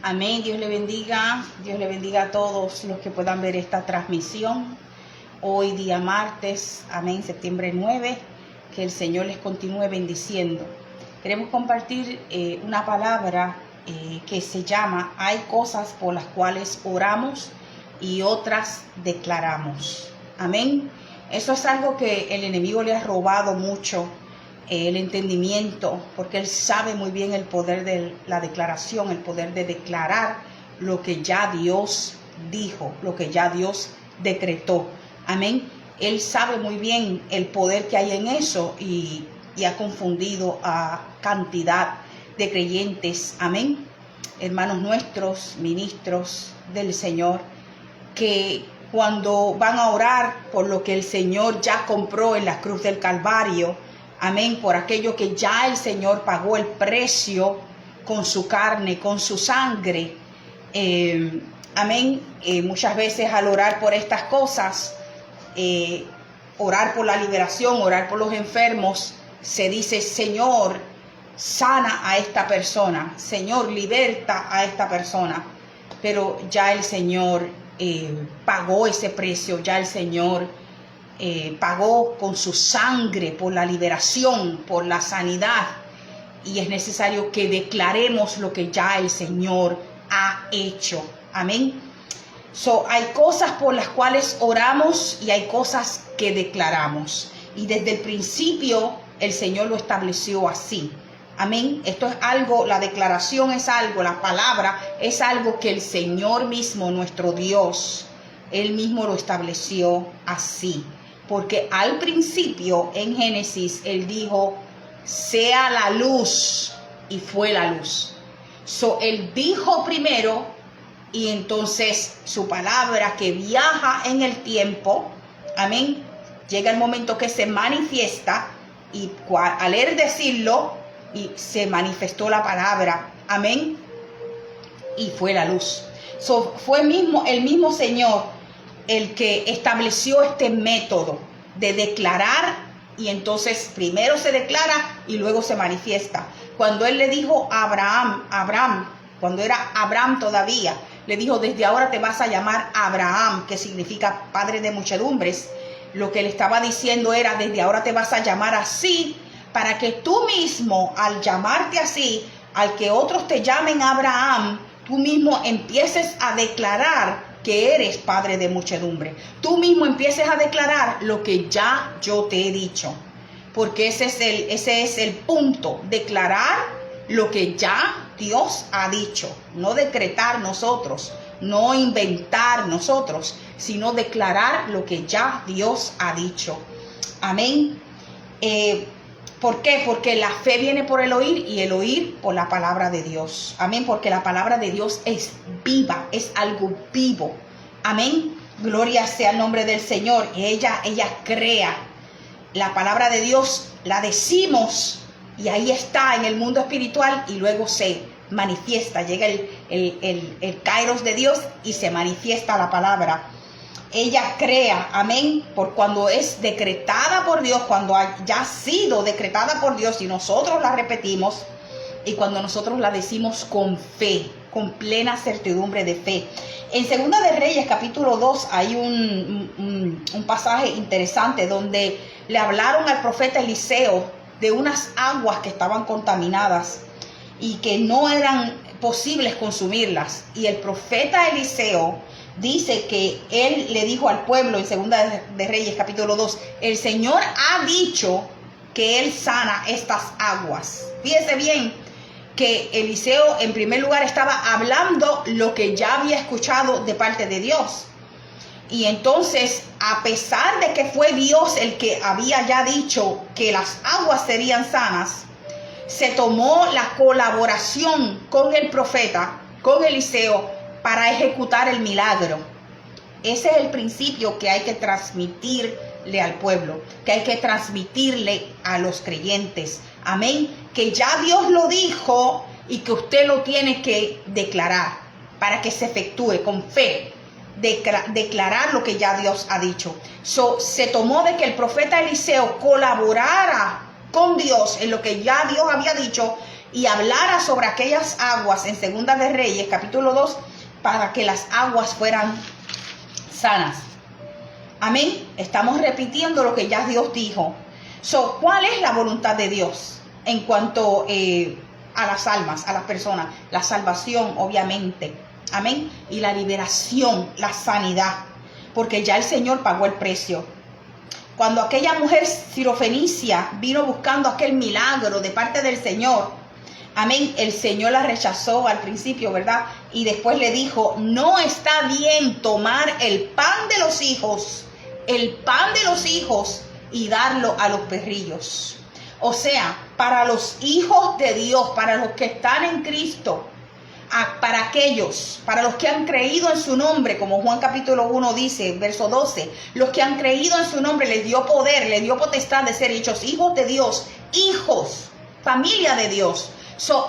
Amén, Dios le bendiga a todos los que puedan ver esta transmisión. Hoy día martes, amén, septiembre 9, que el Señor les continúe bendiciendo. Queremos compartir una palabra que se llama: hay cosas por las cuales oramos y otras declaramos. Amén. Eso es algo que el enemigo le ha robado mucho, el entendimiento, porque él sabe muy bien el poder de la declaración, el poder de declarar lo que ya Dios dijo, lo que ya Dios decretó. Amén. Él sabe muy bien el poder que hay en eso y ha confundido a cantidad de creyentes. Amén. Hermanos nuestros, ministros del Señor, que cuando van a orar por lo que el Señor ya compró en la cruz del Calvario, amén, por aquello que ya el Señor pagó el precio con su carne, con su sangre, amén. Muchas veces al orar por estas cosas, orar por la liberación, orar por los enfermos, se dice: Señor, sana a esta persona, Señor, liberta a esta persona. Pero ya el Señor pagó ese precio, ya el Señor pagó con su sangre por la liberación, por la sanidad, y es necesario que declaremos lo que ya el Señor ha hecho. Amén. Hay cosas por las cuales oramos y hay cosas que declaramos, y desde el principio el Señor lo estableció así. Amén. Esto es algo, la declaración es algo, la palabra es algo que el Señor mismo, nuestro Dios, Él mismo lo estableció así. Porque al principio, en Génesis, Él dijo: sea la luz, y fue la luz. Él dijo primero, y entonces su palabra, que viaja en el tiempo, amén, llega el momento que se manifiesta, y al él decirlo, y se manifestó la palabra, amén, y fue la luz. Fue el mismo Señor el que estableció este método de declarar, y entonces primero se declara y luego se manifiesta. Cuando él le dijo a Abraham, cuando era Abraham todavía, le dijo: desde ahora te vas a llamar Abraham, que significa padre de muchedumbres. Lo que le estaba diciendo era: desde ahora te vas a llamar así, para que tú mismo, al llamarte así, al que otros te llamen Abraham, tú mismo empieces a declarar que eres padre de muchedumbre. Tú mismo empieces a declarar lo que ya yo te he dicho. Porque ese es el punto, declarar lo que ya Dios ha dicho. No decretar nosotros, no inventar nosotros, sino declarar lo que ya Dios ha dicho. Amén. ¿Por qué? Porque la fe viene por el oír, y el oír por la palabra de Dios. Amén. Porque la palabra de Dios es viva, es algo vivo. Amén. Gloria sea el nombre del Señor. Ella crea. La palabra de Dios la decimos, y ahí está en el mundo espiritual, y luego se manifiesta. Llega el kairos de Dios y se manifiesta la palabra. Ella crea, amén, por cuando es decretada por Dios, cuando ya ha sido decretada por Dios y nosotros la repetimos, y cuando nosotros la decimos con fe, con plena certidumbre de fe. En Segunda de Reyes, capítulo 2, hay un pasaje interesante donde le hablaron al profeta Eliseo de unas aguas que estaban contaminadas y que no eran posibles consumirlas. Y el profeta Eliseo dice que él le dijo al pueblo en Segunda de Reyes capítulo 2, el Señor ha dicho que Él sana estas aguas. Fíjese bien que Eliseo en primer lugar estaba hablando lo que ya había escuchado de parte de Dios. Y entonces, a pesar de que fue Dios el que había ya dicho que las aguas serían sanas, se tomó la colaboración con el profeta, con Eliseo, para ejecutar el milagro. Ese es el principio que hay que transmitirle al pueblo, que hay que transmitirle a los creyentes. Amén. Que ya Dios lo dijo y que usted lo tiene que declarar para que se efectúe con fe. Declarar lo que ya Dios ha dicho. Se tomó de que el profeta Eliseo colaborara con Dios en lo que ya Dios había dicho, y hablara sobre aquellas aguas en Segunda de Reyes, capítulo 2, para que las aguas fueran sanas. Amén. Estamos repitiendo lo que ya Dios dijo. ¿Cuál es la voluntad de Dios en cuanto a las almas, a las personas? La salvación, obviamente. Amén. Y la liberación, la sanidad, porque ya el Señor pagó el precio. Cuando aquella mujer sirofenicia vino buscando aquel milagro de parte del Señor, amén, el Señor la rechazó al principio, ¿verdad? Y después le dijo, no está bien tomar el pan de los hijos, y darlo a los perrillos. O sea, para los hijos de Dios, para los que están en Cristo, para aquellos, para los que han creído en su nombre, como Juan capítulo 1 dice, verso 12, los que han creído en su nombre les dio poder, les dio potestad de ser hechos hijos de Dios, hijos, familia de Dios.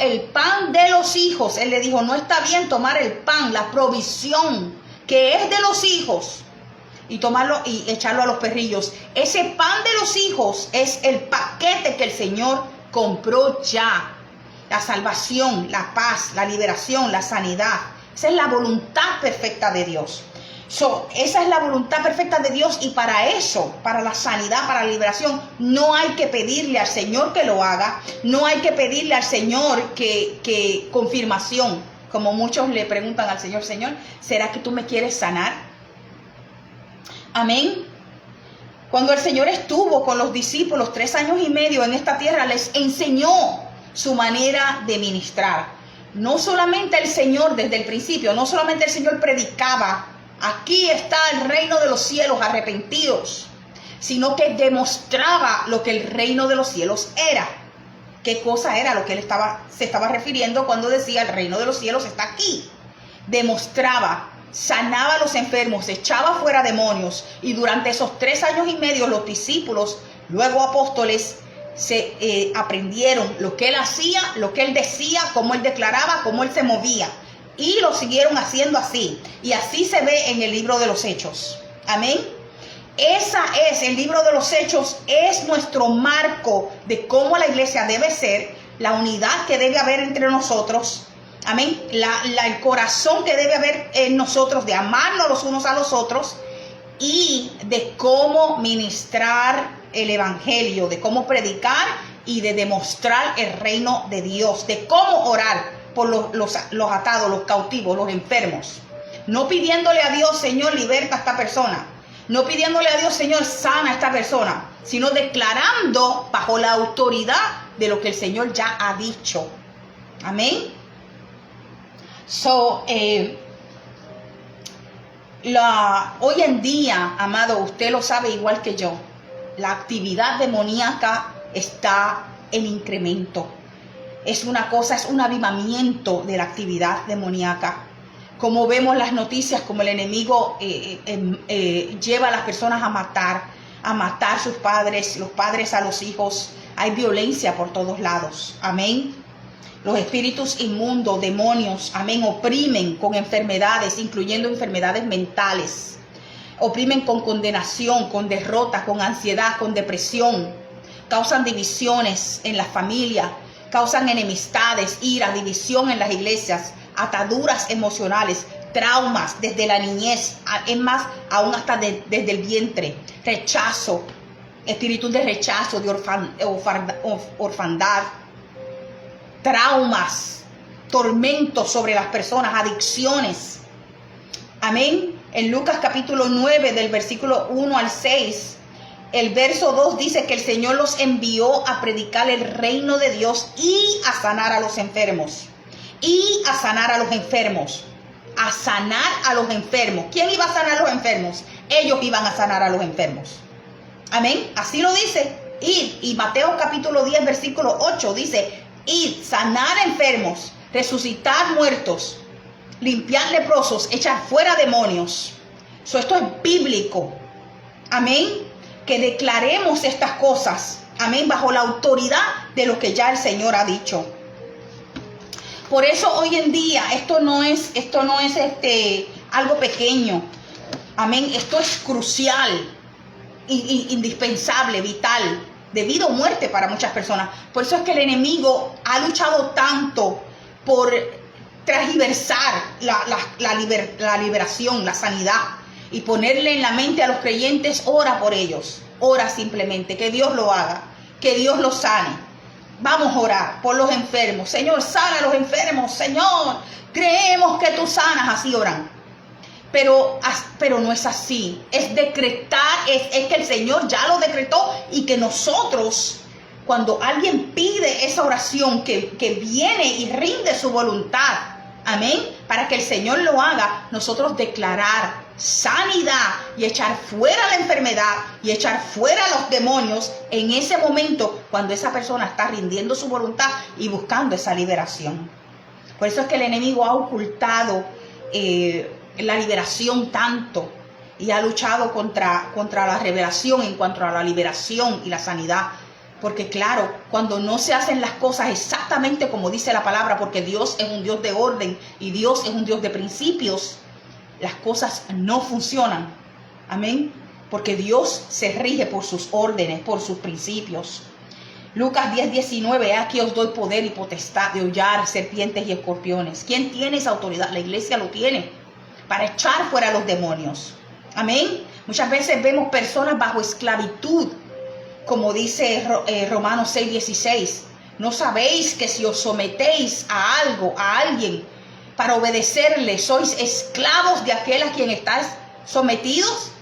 El pan de los hijos, él le dijo, no está bien tomar el pan, la provisión que es de los hijos, y tomarlo y echarlo a los perrillos. Ese pan de los hijos es el paquete que el Señor compró ya. La salvación, la paz, la liberación, la sanidad. Esa es la voluntad perfecta de Dios. Esa es la voluntad perfecta de Dios, y para eso, para la sanidad, para la liberación, no hay que pedirle al Señor que lo haga, no hay que pedirle al Señor que confirmación, como muchos le preguntan al Señor, Señor, ¿será que tú me quieres sanar? Amén. Cuando el Señor estuvo con los discípulos 3 años y medio en esta tierra, les enseñó su manera de ministrar. No solamente el Señor desde el principio, no solamente el Señor predicaba, aquí está el reino de los cielos, arrepentidos, sino que demostraba lo que el reino de los cielos era. ¿Qué cosa era lo que él se estaba refiriendo cuando decía el reino de los cielos está aquí? Demostraba, sanaba a los enfermos, echaba fuera demonios, y durante esos 3 años y medio los discípulos, luego apóstoles, se aprendieron lo que él hacía, lo que él decía, cómo él declaraba, cómo él se movía, y lo siguieron haciendo así, y así se ve en el libro de los Hechos. Amén. El libro de los Hechos es nuestro marco de cómo la iglesia debe ser, la unidad que debe haber entre nosotros. Amén. El corazón que debe haber en nosotros de amarnos los unos a los otros, y de cómo ministrar el evangelio, de cómo predicar y de demostrar el reino de Dios, de cómo orar por los atados, los cautivos, los enfermos. No pidiéndole a Dios, Señor, liberta a esta persona. No pidiéndole a Dios, Señor, sana a esta persona, sino declarando bajo la autoridad de lo que el Señor ya ha dicho. Amén. Hoy en día, amado, usted lo sabe igual que yo, la actividad demoníaca está en incremento. Es un avivamiento de la actividad demoníaca. Como vemos las noticias, como el enemigo lleva a las personas a matar sus padres, los padres a los hijos. Hay violencia por todos lados. Amén. Los espíritus inmundos, demonios, amén, oprimen con enfermedades, incluyendo enfermedades mentales. Oprimen con condenación, con derrota, con ansiedad, con depresión. Causan divisiones en las familias, causan enemistades, ira, división en las iglesias, ataduras emocionales, traumas desde la niñez, es más, aún hasta desde el vientre, rechazo, espíritus de rechazo, de orfandad, traumas, tormentos sobre las personas, adicciones. Amén. En Lucas capítulo 9, del versículo 1 al 6, el verso 2 dice que el Señor los envió a predicar el reino de Dios y a sanar a los enfermos. Y a sanar a los enfermos. A sanar a los enfermos. ¿Quién iba a sanar a los enfermos? Ellos iban a sanar a los enfermos. Amén. Así lo dice. Ir. Y Mateo capítulo 10, versículo 8 dice: ir, sanar enfermos, resucitar muertos, limpiar leprosos, echar fuera demonios. Esto es bíblico. Amén. Que declaremos estas cosas. Amén. Bajo la autoridad de lo que ya el Señor ha dicho. Por eso hoy en día esto no es algo pequeño. Amén. Esto es crucial, indispensable, vital. de vida o muerte para muchas personas. Por eso es que el enemigo ha luchado tanto por transversar la liberación, la sanidad, y ponerle en la mente a los creyentes: ora por ellos, ora simplemente, que Dios lo haga, que Dios los sane. Vamos a orar por los enfermos. Señor, sana a los enfermos. Señor, creemos que tú sanas. Así oran. Pero no es así. Es decretar, es que el Señor ya lo decretó, y que nosotros, cuando alguien pide esa oración, que viene y rinde su voluntad, amén, para que el Señor lo haga, nosotros declarar sanidad y echar fuera la enfermedad y echar fuera los demonios en ese momento, cuando esa persona está rindiendo su voluntad y buscando esa liberación. Por eso es que el enemigo ha ocultado la liberación tanto, y ha luchado contra la revelación en cuanto a la liberación y la sanidad. Porque claro, cuando no se hacen las cosas exactamente como dice la palabra, porque Dios es un Dios de orden y Dios es un Dios de principios, las cosas no funcionan. Amén. Porque Dios se rige por sus órdenes, por sus principios. Lucas 10:19, aquí os doy poder y potestad de hollar serpientes y escorpiones. ¿Quién tiene esa autoridad? La iglesia lo tiene, para echar fuera a los demonios. Amén. Muchas veces vemos personas bajo esclavitud, como dice Romanos 6:16. ¿No sabéis que si os sometéis a algo, a alguien, para obedecerle, sois esclavos de aquel a quien estáis sometidos?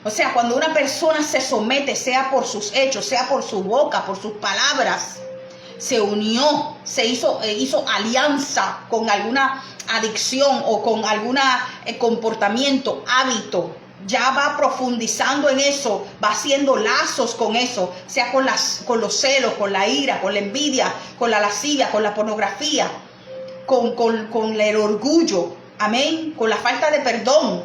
O sea, cuando una persona se somete, sea por sus hechos, sea por su boca, por sus palabras, se unió, hizo alianza con alguna adicción o con algún comportamiento, hábito, ya va profundizando en eso, va haciendo lazos con eso, sea con los celos, con la ira, con la envidia, con la lascivia, con la pornografía, con el orgullo, amén, con la falta de perdón,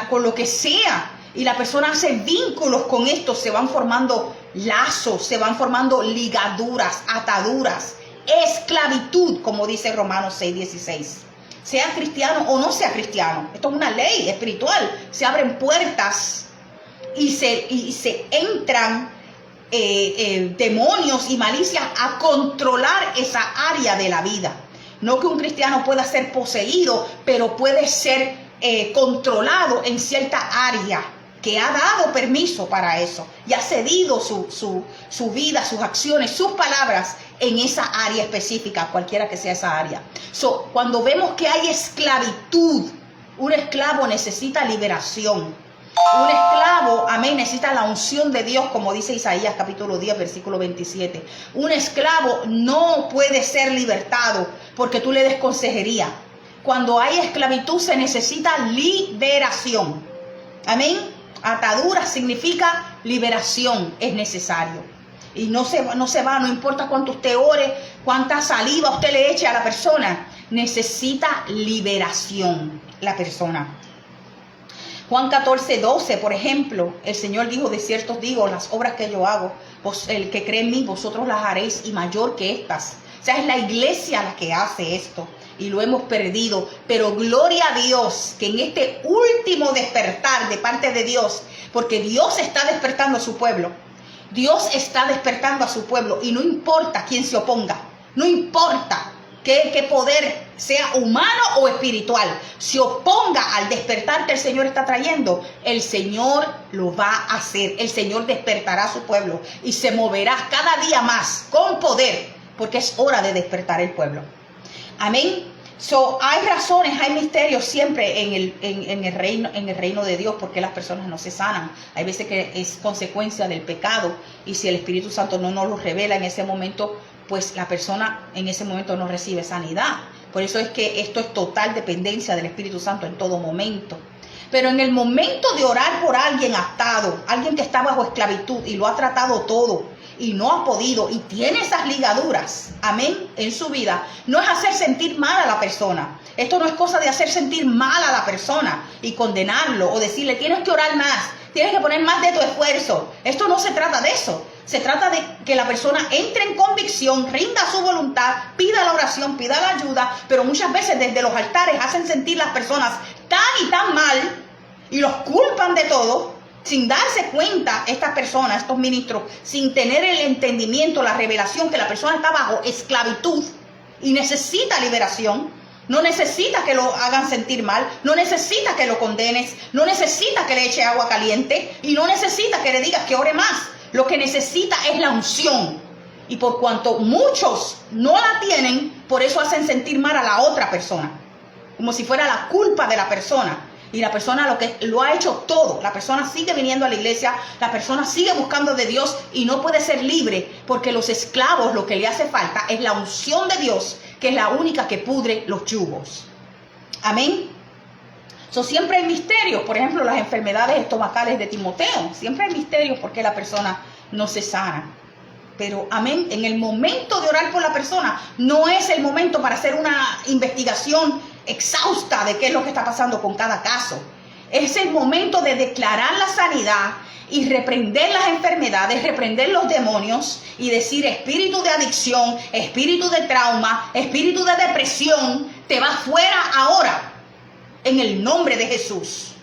con lo que sea. Y la persona hace vínculos con esto, se van formando lazos, se van formando ligaduras, ataduras, esclavitud, como dice Romanos 6:16. Sea cristiano o no sea cristiano, esto es una ley espiritual. Se abren puertas y se entran demonios y malicias a controlar esa área de la vida. No que un cristiano pueda ser poseído, pero puede ser controlado en cierta área, que ha dado permiso para eso y ha cedido su vida, sus acciones, sus palabras en esa área específica, cualquiera que sea esa área. Cuando vemos que hay esclavitud, un esclavo necesita liberación. Un esclavo, amén, necesita la unción de Dios, como dice Isaías capítulo 10, versículo 27. Un esclavo no puede ser libertado porque tú le des consejería. Cuando hay esclavitud se necesita liberación. Amén. Atadura significa liberación, es necesario. Y no se va, no importa cuánto usted ore, cuánta saliva usted le eche a la persona, necesita liberación la persona. Juan 14:12, por ejemplo, el Señor dijo: de cierto os digo, las obras que yo hago, el que cree en mí, vosotros las haréis, y mayor que estas. O sea, es la iglesia la que hace esto. Y lo hemos perdido, pero gloria a Dios que en este último despertar de parte de Dios, porque Dios está despertando a su pueblo, Dios está despertando a su pueblo, y no importa quién se oponga, no importa qué poder, sea humano o espiritual, se oponga al despertar que el Señor está trayendo, el Señor lo va a hacer. El Señor despertará a su pueblo y se moverá cada día más con poder, porque es hora de despertar el pueblo. Amén. Hay razones, hay misterios siempre en el reino de Dios, porque las personas no se sanan. Hay veces que es consecuencia del pecado, y si el Espíritu Santo no nos lo revela en ese momento, pues la persona en ese momento no recibe sanidad. Por eso es que esto es total dependencia del Espíritu Santo en todo momento. Pero en el momento de orar por alguien atado, alguien que está bajo esclavitud y lo ha tratado todo y no ha podido, y tiene esas ligaduras, amén, en su vida, no es hacer sentir mal a la persona. Esto no es cosa de hacer sentir mal a la persona y condenarlo o decirle: tienes que orar más, tienes que poner más de tu esfuerzo. Esto no se trata de eso. Se trata de que la persona entre en convicción, rinda su voluntad, pida la oración, pida la ayuda, pero muchas veces desde los altares hacen sentir las personas tan y tan mal y los culpan de todo, Sin darse cuenta, estas personas, estos ministros, sin tener el entendimiento, la revelación que la persona está bajo esclavitud y necesita liberación, no necesita que lo hagan sentir mal, no necesita que lo condenes, no necesita que le eche agua caliente y no necesita que le digas que ore más. Lo que necesita es la unción. Y por cuanto muchos no la tienen, por eso hacen sentir mal a la otra persona, como si fuera la culpa de la persona. Y la persona lo ha hecho todo. La persona sigue viniendo a la iglesia, la persona sigue buscando de Dios y no puede ser libre, porque los esclavos lo que le hace falta es la unción de Dios, que es la única que pudre los yugos. Amén. Siempre hay misterios. Por ejemplo, las enfermedades estomacales de Timoteo. Siempre hay misterios porque la persona no se sana. Pero amén, en el momento de orar por la persona, no es el momento para hacer una investigación exhausta de qué es lo que está pasando con cada caso. Es el momento de declarar la sanidad y reprender las enfermedades, reprender los demonios y decir: espíritu de adicción, espíritu de trauma, espíritu de depresión, te vas fuera ahora en el nombre de Jesús.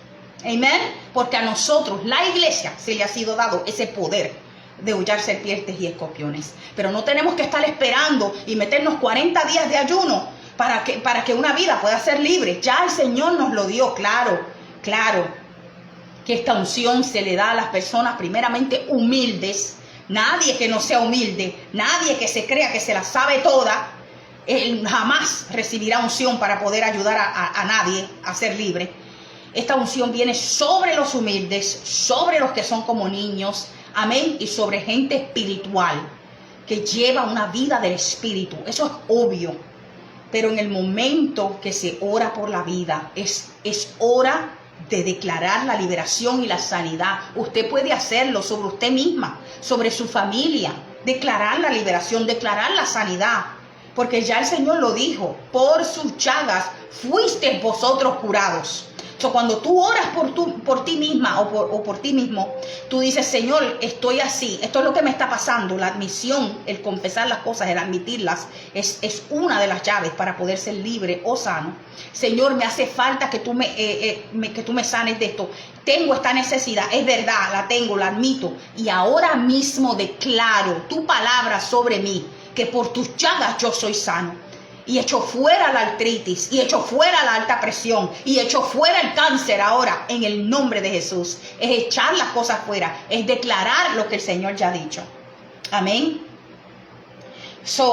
Amén. Porque a nosotros, la iglesia, se le ha sido dado ese poder de hollar serpientes y escorpiones. Pero no tenemos que estar esperando y meternos 40 días de ayuno para que una vida pueda ser libre. Ya el Señor nos lo dio, claro, que esta unción se le da a las personas primeramente humildes. Nadie que no sea humilde, nadie que se crea que se la sabe toda, él jamás recibirá unción para poder ayudar a nadie a ser libre. Esta unción viene sobre los humildes, sobre los que son como niños, amén, y sobre gente espiritual que lleva una vida del espíritu. Eso es obvio. Pero en el momento que se ora por la vida, es hora de declarar la liberación y la sanidad. Usted puede hacerlo sobre usted misma, sobre su familia, declarar la liberación, declarar la sanidad. Porque ya el Señor lo dijo: por sus llagas fuisteis vosotros curados. Cuando tú oras por ti misma o por ti mismo, tú dices: Señor, estoy así, esto es lo que me está pasando. La admisión, el confesar las cosas, el admitirlas, es una de las llaves para poder ser libre o sano. Señor, me hace falta que tú me sanes de esto. Tengo esta necesidad, es verdad, la tengo, la admito. Y ahora mismo declaro tu palabra sobre mí, que por tus llagas yo soy sano. Y echo fuera la artritis, y echo fuera la alta presión, y echo fuera el cáncer ahora en el nombre de Jesús. Es echar las cosas fuera, es declarar lo que el Señor ya ha dicho. Amén.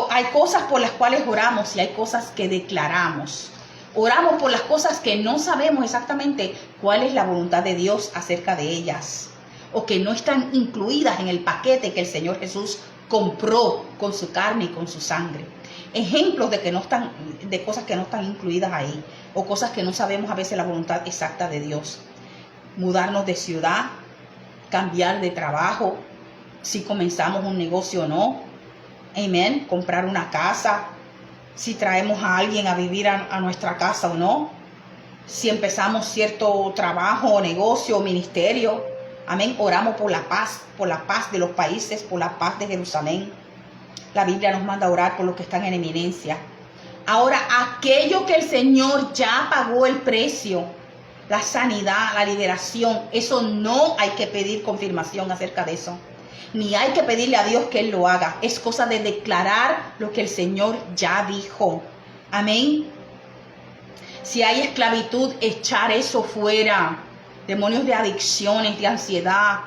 Hay cosas por las cuales oramos y hay cosas que declaramos. Oramos por las cosas que no sabemos exactamente cuál es la voluntad de Dios acerca de ellas, o que no están incluidas en el paquete que el Señor Jesús compró con su carne y con su sangre. Ejemplos de cosas que no están incluidas ahí, o cosas que no sabemos a veces la voluntad exacta de Dios. Mudarnos de ciudad, cambiar de trabajo, si comenzamos un negocio o no. Amén. Comprar una casa, si traemos a alguien a vivir a nuestra casa o no. Si empezamos cierto trabajo o negocio o ministerio. Amén. Oramos por la paz de los países, por la paz de Jerusalén. La Biblia nos manda a orar por los que están en eminencia. Ahora, aquello que el Señor ya pagó el precio, la sanidad, la liberación, eso no hay que pedir confirmación acerca de eso. Ni hay que pedirle a Dios que Él lo haga. Es cosa de declarar lo que el Señor ya dijo. Amén. Si hay esclavitud, echar eso fuera. Demonios de adicciones, de ansiedad.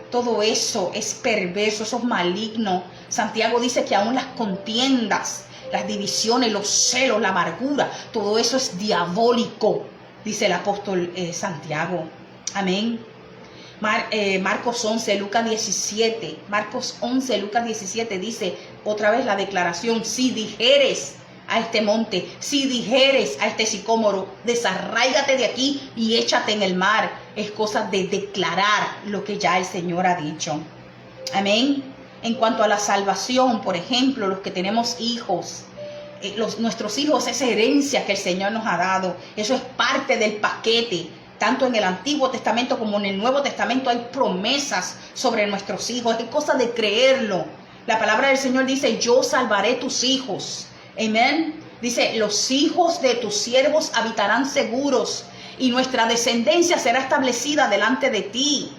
Todo eso es perverso, eso es maligno. Santiago dice que aún las contiendas, las divisiones, los celos, la amargura, todo eso es diabólico, dice el apóstol Santiago. Amén. Marcos 11, Lucas 17. Marcos 11, Lucas 17 dice otra vez la declaración: si dijeres a este monte, si dijeres a este sicómoro, desarráigate de aquí y échate en el mar. Es cosa de declarar lo que ya el Señor ha dicho. Amén. En cuanto a la salvación, por ejemplo, los que tenemos hijos, nuestros hijos, esa herencia que el Señor nos ha dado, eso es parte del paquete. Tanto en el Antiguo Testamento como en el Nuevo Testamento hay promesas sobre nuestros hijos. Es cosa de creerlo. La palabra del Señor dice: yo salvaré tus hijos. Amén. Dice: los hijos de tus siervos habitarán seguros y nuestra descendencia será establecida delante de ti.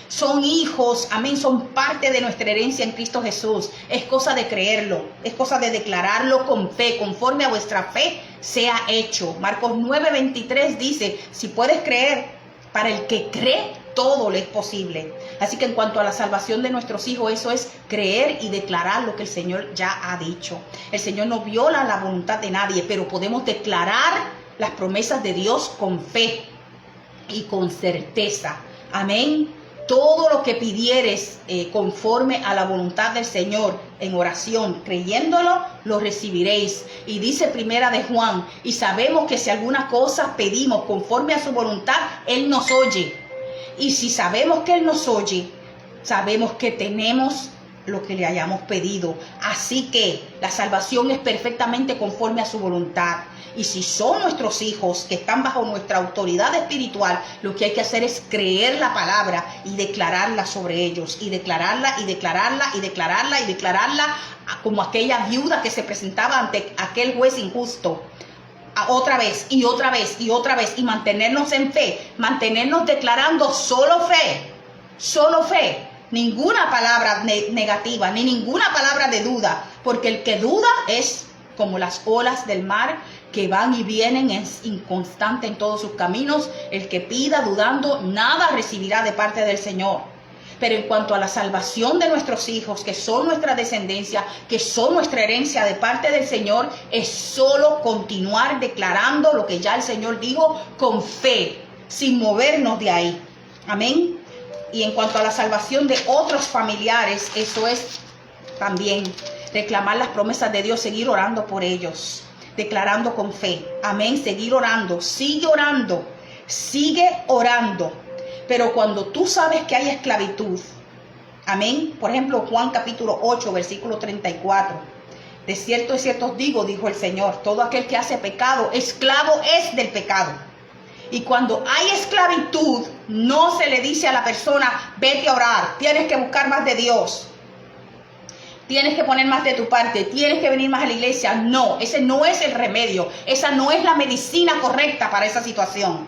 Son hijos, amén, son parte de nuestra herencia en Cristo Jesús. Es cosa de creerlo, es cosa de declararlo con fe, conforme a vuestra fe sea hecho. Marcos 9:23 dice, si puedes creer, para el que cree, todo le es posible. Así que en cuanto a la salvación de nuestros hijos, eso es creer y declarar lo que el Señor ya ha dicho. El Señor no viola la voluntad de nadie, pero podemos declarar las promesas de Dios con fe y con certeza. Amén. Todo lo que pidieres conforme a la voluntad del Señor en oración, creyéndolo, lo recibiréis. Y dice Primera de Juan, y sabemos que si alguna cosa pedimos conforme a su voluntad, Él nos oye. Y si sabemos que Él nos oye, sabemos que tenemos lo que le hayamos pedido. Así que la salvación es perfectamente conforme a su voluntad. Y si son nuestros hijos que están bajo nuestra autoridad espiritual, lo que hay que hacer es creer la palabra y declararla sobre ellos. Y declararla, y declararla, y declararla, y declararla, como aquella viuda que se presentaba ante aquel juez injusto. Otra vez, y otra vez, y otra vez. Y mantenernos en fe, mantenernos declarando solo fe, solo fe. Ninguna palabra negativa, ni ninguna palabra de duda, porque el que duda es como las olas del mar que van y vienen, es inconstante en todos sus caminos. El que pida dudando, nada recibirá de parte del Señor. Pero en cuanto a la salvación de nuestros hijos, que son nuestra descendencia, que son nuestra herencia de parte del Señor, es solo continuar declarando lo que ya el Señor dijo con fe, sin movernos de ahí. Amén. Y en cuanto a la salvación de otros familiares, eso es también reclamar las promesas de Dios, seguir orando por ellos, declarando con fe. Amén, seguir orando, sigue orando. Pero cuando tú sabes que hay esclavitud, amén, por ejemplo, Juan capítulo 8, versículo 34. De cierto os digo, dijo el Señor, todo aquel que hace pecado, esclavo es del pecado. Y cuando hay esclavitud, no se le dice a la persona, vete a orar, tienes que buscar más de Dios, tienes que poner más de tu parte, tienes que venir más a la iglesia. No, ese no es el remedio, esa no es la medicina correcta para esa situación.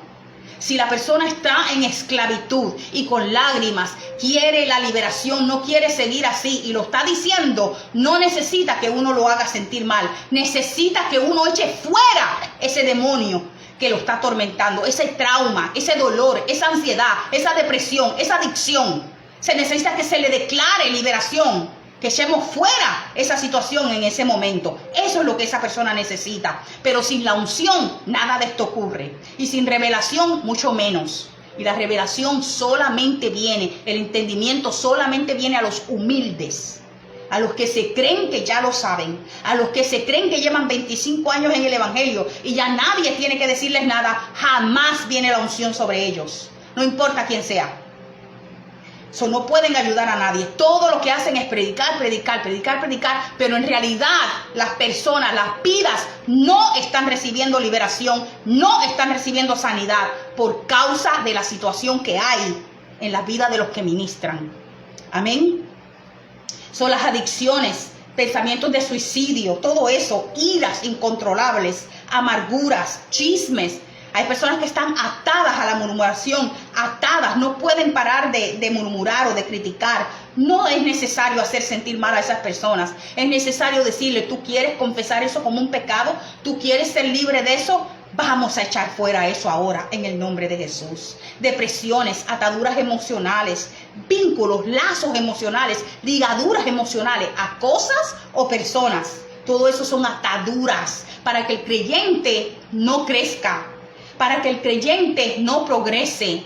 Si la persona está en esclavitud y con lágrimas quiere la liberación, no quiere seguir así y lo está diciendo, no necesita que uno lo haga sentir mal, necesita que uno eche fuera ese demonio que lo está atormentando, ese trauma, ese dolor, esa ansiedad, esa depresión, esa adicción. Se necesita que se le declare liberación, que echemos fuera esa situación en ese momento. Eso es lo que esa persona necesita. Pero sin la unción, nada de esto ocurre. Y sin revelación, mucho menos. Y la revelación solamente viene, el entendimiento solamente viene a los humildes, a los que se creen que ya lo saben, a los que se creen que llevan 25 años en el evangelio y ya nadie tiene que decirles nada. Jamás viene la unción sobre ellos, no importa quién sea. No pueden ayudar a nadie. Todo lo que hacen es predicar, pero en realidad las personas, las vidas, no están recibiendo liberación, no están recibiendo sanidad por causa de la situación que hay en la vida de los que ministran. Amén. Son las adicciones, pensamientos de suicidio, todo eso, iras incontrolables, amarguras, chismes. Hay personas que están atadas a la murmuración, atadas, no pueden parar de murmurar o de criticar. No es necesario hacer sentir mal a esas personas. Es necesario decirle, ¿tú quieres confesar eso como un pecado? ¿Tú quieres ser libre de eso? Vamos a echar fuera eso ahora en el nombre de Jesús. Depresiones, ataduras emocionales, vínculos, lazos emocionales, ligaduras emocionales a cosas o personas. Todo eso son ataduras para que el creyente no crezca, para que el creyente no progrese,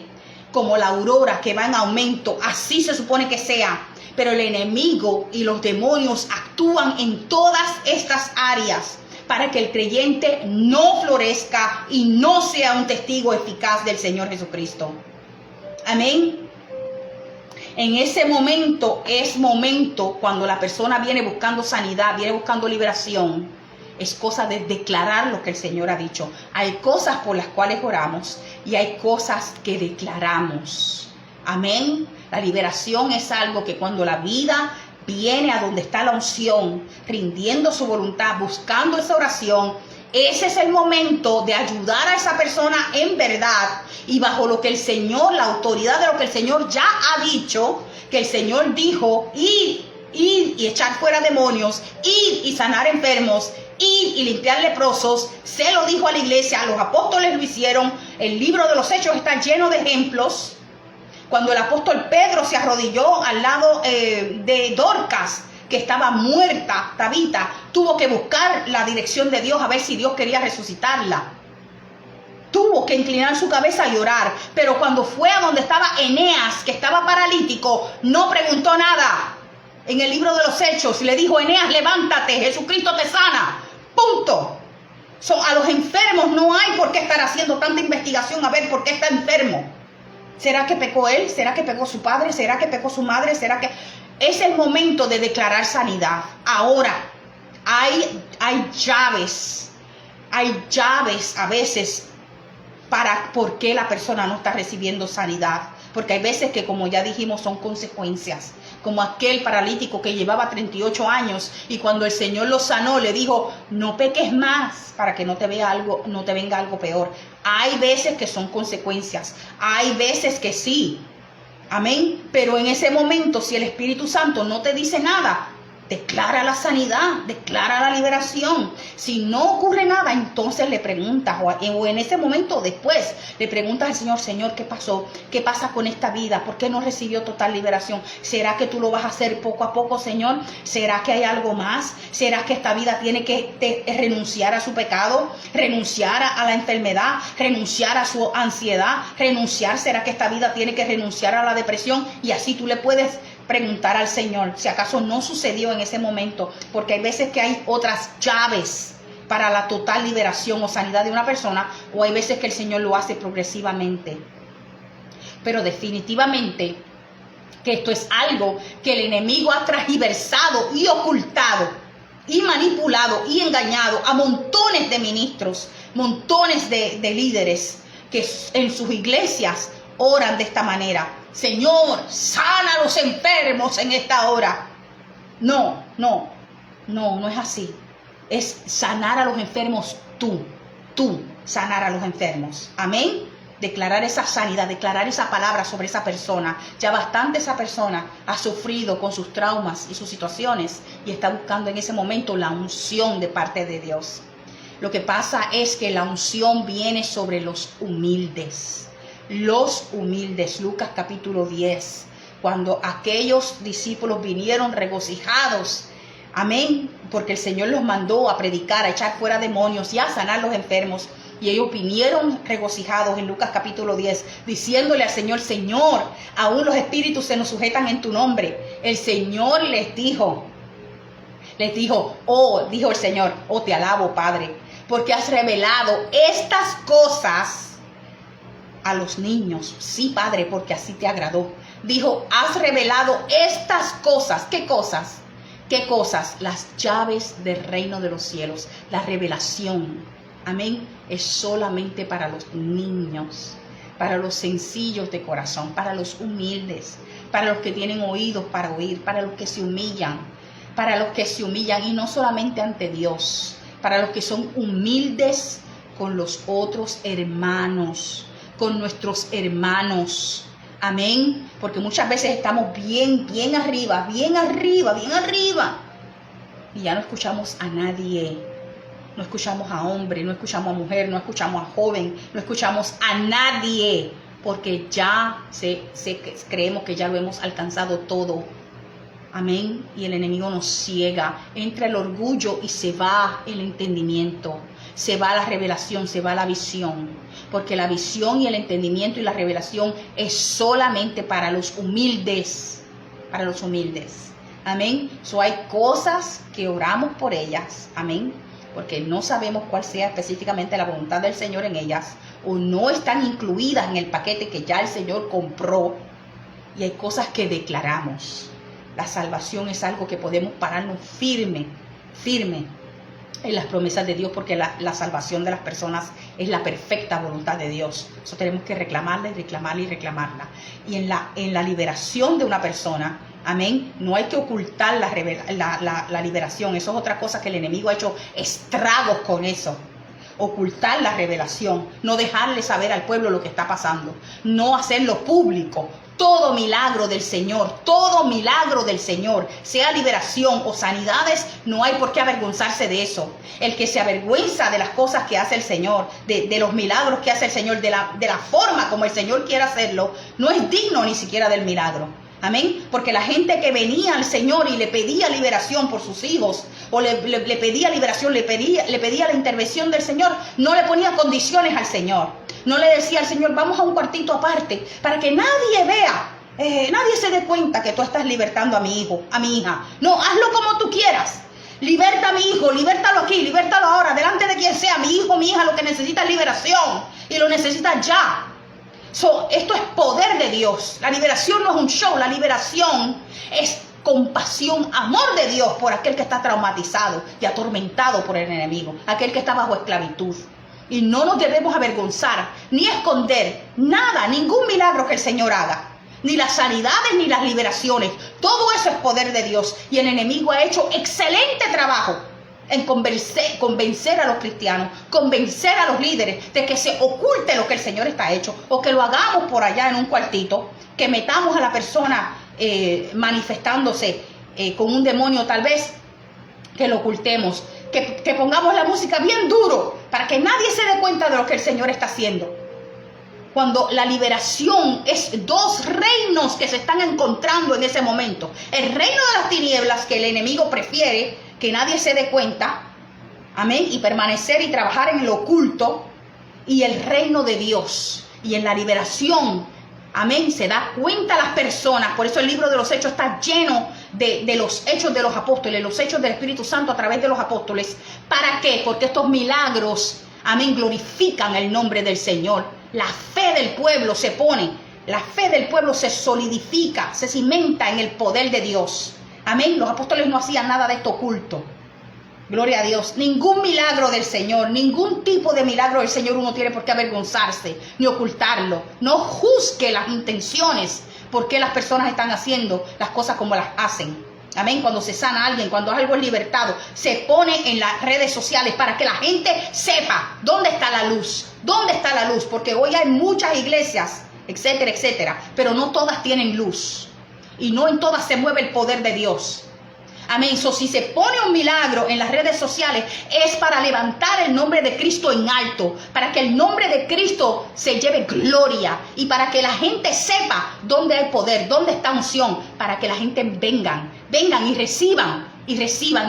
como la aurora que va en aumento. Así se supone que sea. Pero el enemigo y los demonios actúan en todas estas áreas para que el creyente no florezca y no sea un testigo eficaz del Señor Jesucristo. Amén. En ese momento es momento cuando la persona viene buscando sanidad, viene buscando liberación. Es cosa de declarar lo que el Señor ha dicho. Hay cosas por las cuales oramos y hay cosas que declaramos. Amén. La liberación es algo que cuando la vida viene a donde está la unción, rindiendo su voluntad, buscando esa oración, ese es el momento de ayudar a esa persona en verdad y bajo lo que el Señor, la autoridad de lo que el Señor ya ha dicho, que el Señor dijo, ir y echar fuera demonios, ir y sanar enfermos, ir y limpiar leprosos. Se lo dijo a la iglesia, los apóstoles lo hicieron. El libro de los Hechos está lleno de ejemplos. Cuando el apóstol Pedro se arrodilló al lado de Dorcas, que estaba muerta, Tabita, tuvo que buscar la dirección de Dios a ver si Dios quería resucitarla. Tuvo que inclinar su cabeza y orar. Pero cuando fue a donde estaba Eneas, que estaba paralítico, no preguntó nada. En el libro de los Hechos le dijo: Eneas, levántate, Jesucristo te sana. Punto. A los enfermos no hay por qué estar haciendo tanta investigación a ver por qué está enfermo. ¿Será que pecó él? ¿Será que pecó su padre? ¿Será que pecó su madre? ¿Será que...? Es el momento de declarar sanidad. Ahora, hay llaves a veces para por qué la persona no está recibiendo sanidad. Porque hay veces que, como ya dijimos, son consecuencias. Como aquel paralítico que llevaba 38 años y cuando el Señor lo sanó, le dijo: no peques más para que no te venga algo peor. Hay veces que son consecuencias. Hay veces que sí. Amén. Pero en ese momento, si el Espíritu Santo no te dice nada, declara la sanidad, declara la liberación. Si no ocurre nada, entonces le preguntas, o en ese momento después, le preguntas al Señor: Señor, ¿qué pasó? ¿Qué pasa con esta vida? ¿Por qué no recibió total liberación? ¿Será que tú lo vas a hacer poco a poco, Señor? ¿Será que hay algo más? ¿Será que esta vida tiene que renunciar a su pecado? ¿Renunciar a la enfermedad? ¿Renunciar a su ansiedad? ¿Renunciar? ¿Será que esta vida tiene que renunciar a la depresión? Y así tú le puedes preguntar al Señor si acaso no sucedió en ese momento, porque hay veces que hay otras llaves para la total liberación o sanidad de una persona, o hay veces que el Señor lo hace progresivamente. Pero definitivamente que esto es algo que el enemigo ha transversado y ocultado y manipulado y engañado a montones de ministros, montones de líderes que en sus iglesias oran de esta manera: Señor, sana a los enfermos en esta hora. No es así. Es sanar a los enfermos tú sanar a los enfermos. Amén. Declarar esa sanidad, declarar esa palabra sobre esa persona. Ya bastante esa persona ha sufrido con sus traumas y sus situaciones y está buscando en ese momento la unción de parte de Dios. Lo que pasa es que la unción viene sobre los humildes. Los humildes. Lucas capítulo 10. Cuando aquellos discípulos vinieron regocijados, amén, porque el Señor los mandó a predicar, a echar fuera demonios y a sanar los enfermos. Y ellos vinieron regocijados en Lucas capítulo 10, diciéndole al Señor: Señor, aún los espíritus se nos sujetan en tu nombre. El Señor les dijo, dijo el Señor: te alabo, Padre, porque has revelado estas cosas a los niños. Sí, Padre, porque así te agradó. Dijo: has revelado estas cosas. ¿Qué cosas? ¿Qué cosas? Las llaves del reino de los cielos. La revelación, amén, es solamente para los niños, para los sencillos de corazón, para los humildes, para los que tienen oídos para oír, para los que se humillan, y no solamente ante Dios, para los que son humildes con los otros hermanos, con nuestros hermanos. Amén. Porque muchas veces estamos bien arriba. Y ya no escuchamos a nadie. No escuchamos a hombre, no escuchamos a mujer, no escuchamos a joven, no escuchamos a nadie. Porque ya creemos que ya lo hemos alcanzado todo. Amén. Y el enemigo nos ciega. Entra el orgullo y se va el entendimiento. Se va la revelación, se va la visión. Porque la visión y el entendimiento y la revelación es solamente para los humildes. Para los humildes. Amén. Hay cosas que oramos por ellas. Amén. Porque no sabemos cuál sea específicamente la voluntad del Señor en ellas. O no están incluidas en el paquete que ya el Señor compró. Y hay cosas que declaramos. La salvación es algo que podemos pararnos firme en las promesas de Dios, porque la salvación de las personas es la perfecta voluntad de Dios. Eso tenemos que reclamarla. Y en la liberación de una persona, amén, no hay que ocultar la liberación. Eso es otra cosa que el enemigo ha hecho estragos con eso. ocultar la revelación, no dejarle saber al pueblo lo que está pasando, no hacerlo público. Todo milagro del Señor, sea liberación o sanidades, no hay por qué avergonzarse de eso. El que se avergüenza de las cosas que hace el Señor, de los milagros que hace el Señor, de la forma como el Señor quiere hacerlo, no es digno ni siquiera del milagro. Amén, porque la gente que venía al Señor y le pedía liberación por sus hijos, o le pedía liberación, le pedía la intervención del Señor, no le ponía condiciones al Señor. No le decía al Señor, vamos a un cuartito aparte, para que nadie vea, nadie se dé cuenta que tú estás libertando a mi hijo, a mi hija. No, hazlo como tú quieras. Liberta a mi hijo, libértalo aquí, libértalo ahora, delante de quien sea. Mi hijo, mi hija, lo que necesita es liberación, y lo necesita ya. Esto es poder de Dios. La liberación no es un show, la liberación es compasión, amor de Dios por aquel que está traumatizado y atormentado por el enemigo, aquel que está bajo esclavitud. Y no nos debemos avergonzar ni esconder nada, ningún milagro que el Señor haga, ni las sanidades ni las liberaciones. Todo eso es poder de Dios, y el enemigo ha hecho excelente trabajo en convencer a los cristianos, convencer a los líderes de que se oculte lo que el Señor está hecho, o que lo hagamos por allá en un cuartito, que metamos a la persona manifestándose con un demonio, tal vez, que lo ocultemos, que pongamos la música bien duro para que nadie se dé cuenta de lo que el Señor está haciendo. Cuando la liberación es dos reinos que se están encontrando en ese momento. El reino de las tinieblas, que el enemigo prefiere que nadie se dé cuenta, amén, y permanecer y trabajar en lo oculto, y el reino de Dios. Y en la liberación, amén, se da cuenta las personas. Por eso el libro de los Hechos está lleno de los hechos de los apóstoles, los hechos del Espíritu Santo a través de los apóstoles. ¿Para qué? Porque estos milagros, amén, glorifican el nombre del Señor. La fe del pueblo se pone, la fe del pueblo se solidifica, se cimenta en el poder de Dios. Amén. Los apóstoles no hacían nada de esto oculto. Gloria a Dios. Ningún milagro del Señor, ningún tipo de milagro del Señor uno tiene por qué avergonzarse ni ocultarlo. No juzgue las intenciones, por qué las personas están haciendo las cosas como las hacen. Amén. Cuando se sana a alguien, cuando algo es libertado, se pone en las redes sociales para que la gente sepa dónde está la luz. ¿Dónde está la luz? Porque hoy hay muchas iglesias, etcétera, etcétera, pero no todas tienen luz. Y no en todas se mueve el poder de Dios. Amén. Si se pone un milagro en las redes sociales, es para levantar el nombre de Cristo en alto, para que el nombre de Cristo se lleve gloria, y para que la gente sepa dónde hay poder, dónde está unción, para que la gente vengan y reciban, y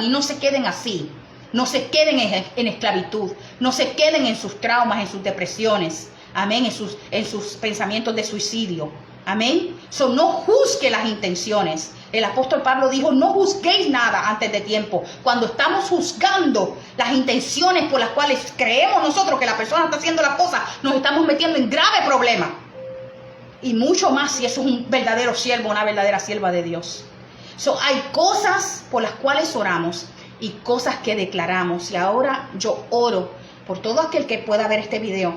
no se queden así. No se queden en esclavitud, no se queden en sus traumas, en sus depresiones, amén, en sus pensamientos de suicidio. Amén. No juzgue las intenciones. El apóstol Pablo dijo, no juzguéis nada antes de tiempo. Cuando estamos juzgando las intenciones por las cuales creemos nosotros que la persona está haciendo las cosas, nos estamos metiendo en grave problema. Y mucho más si eso es un verdadero siervo, una verdadera sierva de Dios. Hay cosas por las cuales oramos y cosas que declaramos. Y ahora yo oro por todo aquel que pueda ver este video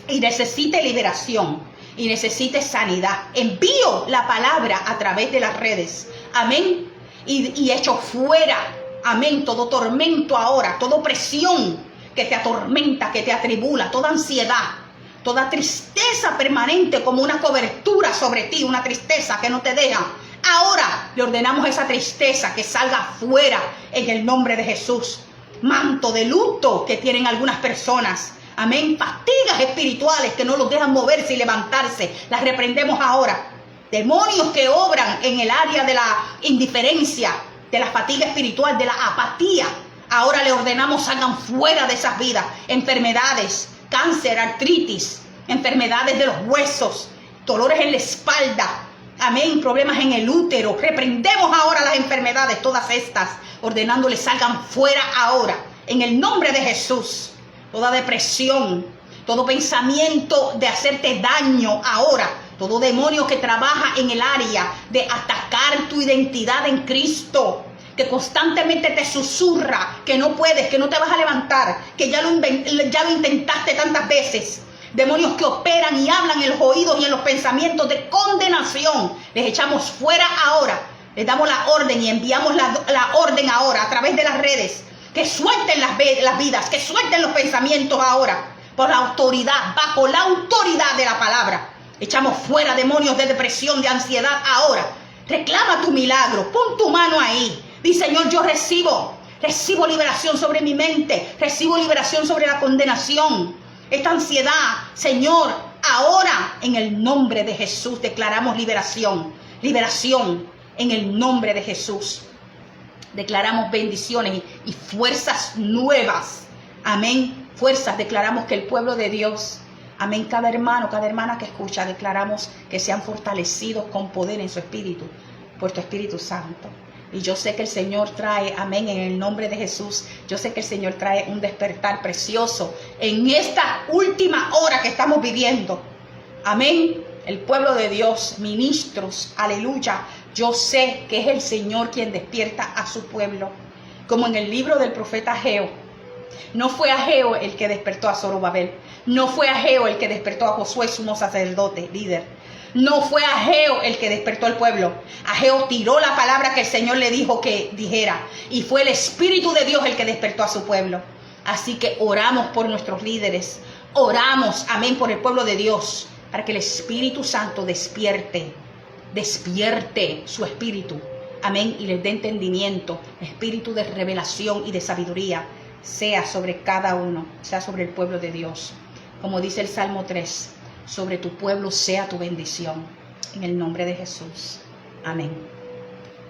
y necesite liberación y necesite sanidad. Envío la palabra a través de las redes. Amén. Y echo fuera, amén, todo tormento ahora, toda opresión que te atormenta, que te atribula, toda ansiedad, toda tristeza permanente como una cobertura sobre ti, una tristeza que no te deja. Ahora le ordenamos esa tristeza que salga fuera en el nombre de Jesús. Manto de luto que tienen algunas personas. Amén. Fatigas espirituales que no los dejan moverse y levantarse. Las reprendemos ahora. Demonios que obran en el área de la indiferencia, de la fatiga espiritual, de la apatía. Ahora le ordenamos salgan fuera de esas vidas. Enfermedades, cáncer, artritis, enfermedades de los huesos, dolores en la espalda. Amén. Problemas en el útero. Reprendemos ahora las enfermedades, todas estas, ordenándoles salgan fuera ahora. En el nombre de Jesús. Toda depresión, todo pensamiento de hacerte daño ahora, todo demonio que trabaja en el área de atacar tu identidad en Cristo, que constantemente te susurra que no puedes, que no te vas a levantar, que ya lo intentaste tantas veces. Demonios que operan y hablan en los oídos y en los pensamientos de condenación, les echamos fuera ahora. Les damos la orden y enviamos la orden ahora a través de las redes, Que suelten las vidas, que suelten los pensamientos ahora. Por la autoridad, bajo la autoridad de la palabra. Echamos fuera demonios de depresión, de ansiedad ahora. Reclama tu milagro, pon tu mano ahí. Dice, Señor, yo recibo liberación sobre mi mente, recibo liberación sobre la condenación. Esta ansiedad, Señor, ahora en el nombre de Jesús declaramos liberación. Liberación en el nombre de Jesús. Declaramos bendiciones y fuerzas nuevas. Amén. Fuerzas, declaramos que el pueblo de Dios, amén, cada hermano, cada hermana que escucha, declaramos que sean fortalecidos con poder en su espíritu, por tu Espíritu Santo. Y yo sé que el Señor trae, amén, en el nombre de Jesús, yo sé que el Señor trae un despertar precioso en esta última hora que estamos viviendo. Amén. El pueblo de Dios, ministros, aleluya. Yo sé que es el Señor quien despierta a su pueblo. Como en el libro del profeta Ageo. No fue Ageo el que despertó a Zorobabel. No fue Ageo el que despertó a Josué, sumo sacerdote, líder. No fue Ageo el que despertó al pueblo. Ageo tiró la palabra que el Señor le dijo que dijera. Y fue el Espíritu de Dios el que despertó a su pueblo. Así que oramos por nuestros líderes. Oramos, amén, por el pueblo de Dios. Para que el Espíritu Santo despierte su espíritu. Amén, y les dé entendimiento. Espíritu de revelación y de sabiduría. Sea sobre cada uno, sea sobre el pueblo de Dios. Como dice el Salmo 3, sobre tu pueblo sea tu bendición. En el nombre de Jesús. Amén.